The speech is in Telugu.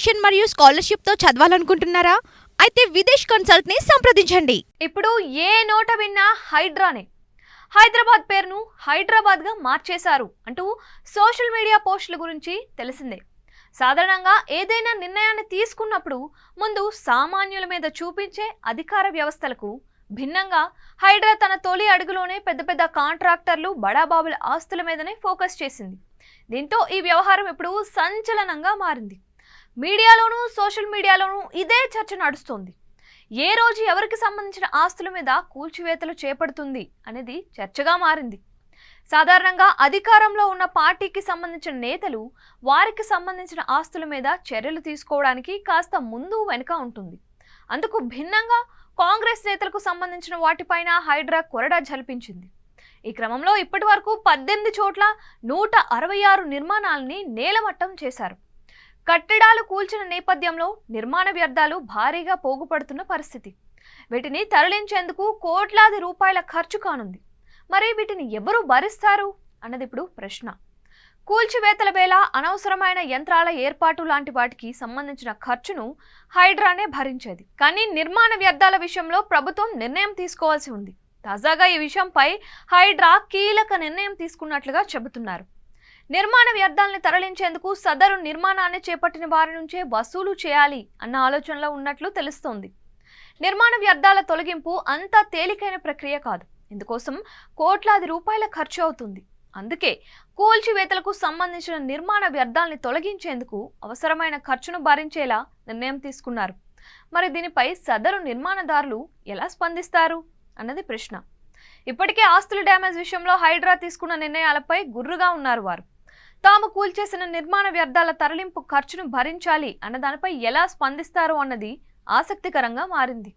ట్యూషన్ మరియు స్కాలర్షిప్ తో చదవాలనుకుంటున్నారా? అయితే విదేశ్ కన్సల్ట్ ని సంప్రదించండి. ఇప్పుడు ఏ నోట విన్నా హైడ్రానే. హైదరాబాద్ పేరును హైదరాబాద్ గా మార్చేశారు అంటూ సోషల్ మీడియా పోస్టుల గురించి తెలిసిందే. సాధారణంగా ఏదైనా నిర్ణయాన్ని తీసుకున్నప్పుడు ముందు సామాన్యుల మీద చూపించే అధికార వ్యవస్థలకు భిన్నంగా హైడ్రా తన తొలి అడుగులోనే పెద్ద పెద్ద కాంట్రాక్టర్లు బడాబాబుల ఆస్తుల మీదనే ఫోకస్ చేసింది. దీంతో ఈ వ్యవహారం ఇప్పుడు సంచలనంగా మారింది. మీడియాలోనూ సోషల్ మీడియాలోనూ ఇదే చర్చ నడుస్తోంది. ఏ రోజు ఎవరికి సంబంధించిన ఆస్తుల మీద కూల్చివేతలు చేపడుతుంది అనేది చర్చగా మారింది. సాధారణంగా అధికారంలో ఉన్న పార్టీకి సంబంధించిన నేతలు వారికి సంబంధించిన ఆస్తుల మీద చర్యలు తీసుకోవడానికి కాస్త ముందు వెనుక ఉంటుంది. అందుకు భిన్నంగా కాంగ్రెస్ నేతలకు సంబంధించిన వాటిపైన హైడ్రా కొరడా జల్పించింది. ఈ క్రమంలో ఇప్పటి వరకు 18 చోట్ల 166 నిర్మాణాలని నేలమట్టం చేశారు. కట్టడాలు కూల్చిన నేపథ్యంలో నిర్మాణ వ్యర్థాలు భారీగా పోగుపడుతున్న పరిస్థితి. వీటిని తరలించేందుకు కోట్లాది రూపాయల ఖర్చు కానుంది. మరి వీటిని ఎవరు భరిస్తారు అన్నది ఇప్పుడు ప్రశ్న. కూల్చివేతల వేళ అనవసరమైన యంత్రాల ఏర్పాటు లాంటి వాటికి సంబంధించిన ఖర్చును హైడ్రానే భరించేది. కానీ నిర్మాణ వ్యర్థాల విషయంలో ప్రభుత్వం నిర్ణయం తీసుకోవాల్సి ఉంది. తాజాగా ఈ విషయంపై హైడ్రా కీలక నిర్ణయం తీసుకున్నట్లుగా చెబుతున్నారు. నిర్మాణ వ్యర్థాలను తరలించేందుకు సదరు నిర్మాణాన్ని చేపట్టిన వారి నుంచే వసూలు చేయాలి అన్న ఆలోచనలో ఉన్నట్లు తెలుస్తోంది. నిర్మాణ వ్యర్థాల తొలగింపు అంత తేలికైన ప్రక్రియ కాదు. ఇందుకోసం కోట్లాది రూపాయల ఖర్చు అవుతుంది. అందుకే కూల్చివేతలకు సంబంధించిన నిర్మాణ వ్యర్థాలని తొలగించేందుకు అవసరమైన ఖర్చును భరించేలా నిర్ణయం తీసుకున్నారు. మరి దీనిపై సదరు నిర్మాణదారులు ఎలా స్పందిస్తారు అన్నది ప్రశ్న. ఇప్పటికే ఆస్తుల డ్యామేజ్ విషయంలో హైడ్రా తీసుకున్న నిర్ణయాలపై గుర్రుగా ఉన్నారు వారు. తాము కూల్చేసిన నిర్మాణ వ్యర్థాల తరలింపు ఖర్చును భరించాలి అన్న దానిపై ఎలా స్పందిస్తారు అన్నది ఆసక్తికరంగా మారింది.